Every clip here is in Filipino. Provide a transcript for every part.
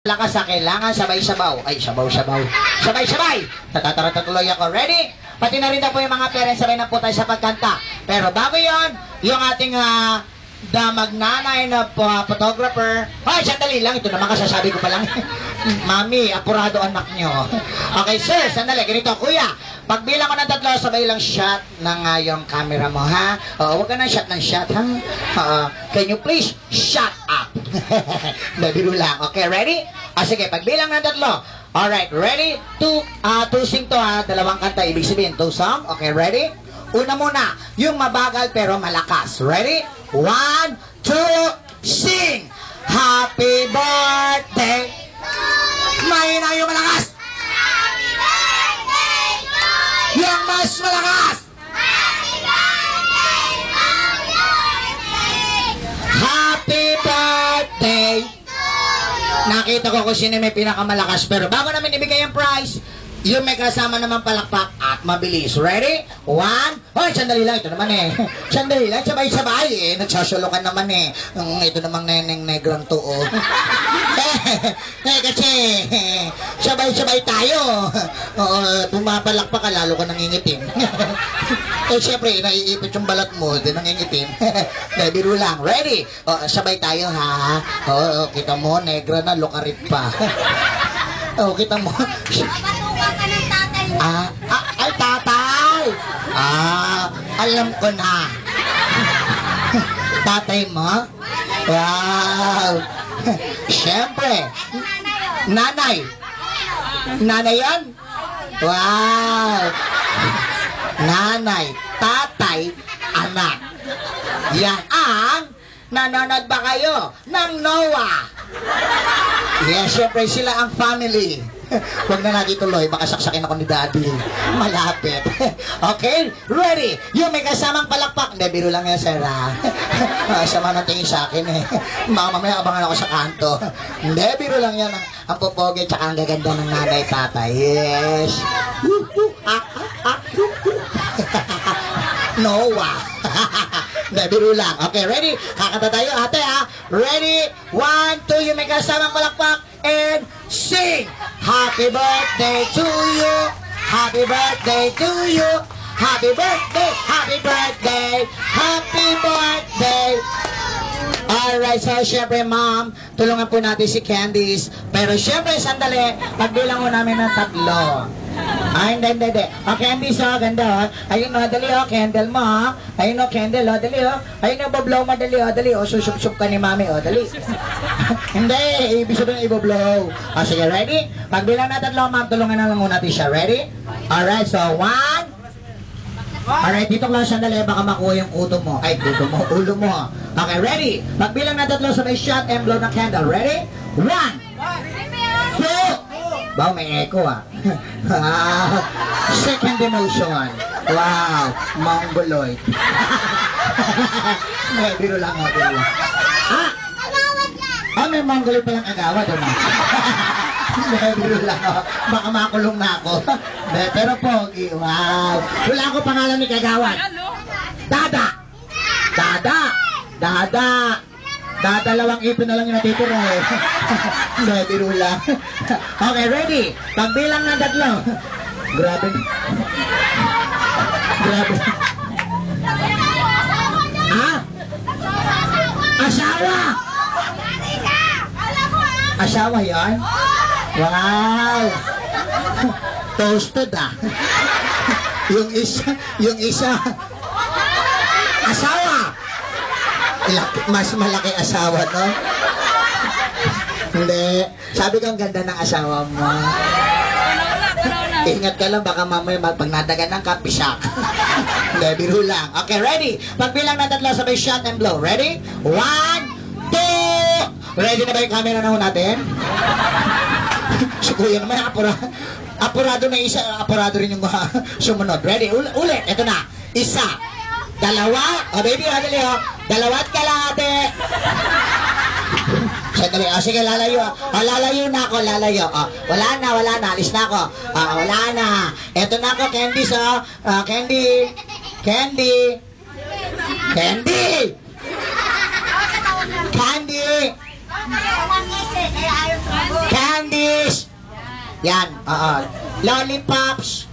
Lakas sa kailangan sabay-sabaw. Ay, sabaw-sabaw. Sabay-sabay. Tatatara-tatuloy ako. Ready? Pati na rin na po yung mga parents sabay na po tayo sa pagkanta. Pero bago yon, yung ating magnanay na photographer. Ay, sandali lang. Ito naman kasasabi ko pa lang. Mami, apurado anak nyo. Okay, sir, sandali. Ganito, kuya. Pagbilang ko ng 3, sabay lang shot ng yung camera mo, ha? Huwag ka na shot ng shot, ha? Can you please shut up? Nabiro lang. Okay, ready? Sige, pagbilang ng 3. Alright, ready? Two sing to, ha? Dalawang kanta, ibig sabihin, 2 song. Okay, ready? Una muna, yung mabagal pero malakas. Ready? 1, 2, sing! Happy birthday! Mahina yung malakas! Happy birthday to you! Yung mas malakas! Happy birthday, Happy birthday! to you! Nakita ko kung sino may pinakamalakas. Pero bago namin ibigay ang prize, yung may kasama naman palakpak at mabilis. Ready? 1. Hoy, sandali lang. Ito naman eh. Sandali lang. Sabay-sabay eh. Nagsasulukan naman eh. Ito namang neneng negrang to oh. Kasi sabay-sabay tayo. Pumapalakpak ka, lalo ka nangingitim. Siyempre, naiipit yung balat mo, din nangingitim. Biro lang. Ready? Sabay tayo ha. Kita mo, negra na, lukarit pa. Kita mo. Papatukan ka ng tatay mo. Ay, tatay! Alam ko na. Tatay mo? Wow! Siyempre. Nanay. Nanay yan? Wow! Nanay, tatay, anak. Yan ang nanonood ba kayo ng Noah? Yes, syempre sila ang family. Huwag na natin tuloy, baka saksakin ako ni Daddy. Malapit. Okay? Ready? Yung may kasamang palakpak. Hindi, biro lang yan, sir. Sama na tingin sa akin eh. Baka mamaya abangan ako sa kanto. Hindi, biro lang yan. Ang popogi tsaka ang gaganda ng nanay tatay. Yes. Noah. Hindi, biro lang. Okay, ready? Kakanta tayo, ate ha. Ready? 1, 2, yung may kasamang palakpak. And sing! Happy birthday to you! Happy birthday to you! Happy birthday! Happy birthday! Happy birthday! Alright, so syempre ma'am, tulungan po natin si Candice. Pero syempre, sandali, pagbilang mo namin ng 3. Hindi. Candice, ganda. Ayun dali candle mo. Ayun candle, dali Ayun bablow mo, dali susup-sup ka ni mami, dali. Hindi, ibig sabihin ibablow. Sige, ready? Pagbilang na 3, ma'am, tulungan na lang muna natin siya. Ready? Alright, so 1. Alright, dito lang sandali, baka makuha yung ulo mo. Ulo mo. Okay, ready? Pagbilang na 3, sabay shot and blow ng candle. Ready? 1, 2. Wow, may echo Second emotion. Wow, mongoloid. Biro lang. May mongoloid palang agawad, biro lang baka makulong na ako. Pero pogi, wow. Wala ako pangalan ni kagawad. Dada. Dadalawang ipin na lang yung natitira eh. Biro lang. Okay, ready? Pagbilang ng 3. Grabe. Asawa! Asawa yan? Wow! Toasted Yung isa. Asawa! Mas malaki asawa, no? Hindi. Sabi ko ang ganda ng asawa mo. Ingat ka lang, baka mamaya pag nadagan ng kapisak. Hindi, biro lang. Okay, ready? Pagbilang ng 3, sabay shot and blow. Ready? 1, 2. Ready na ba yung camera na natin? Si Kuya naman, apurado na isa, apurado rin yung sumunod. Ready? Ulit, ito na. 1, 2. Baby, dali 2 at kalahati. Sandali, sige, lalayo. Lalayo na ako, lalayo. Wala na, alis na ako. Wala na. Eto na ako, Candice, Candy. Candy! Yan, oo. Lollipops.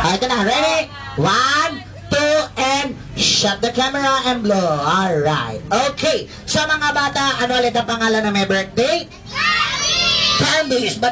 Ito na, ready? 1, 2, and shut the camera and blow. Alright. Okay. Sa mga bata, ano ulit ang pangalan na may birthday? Carmis. But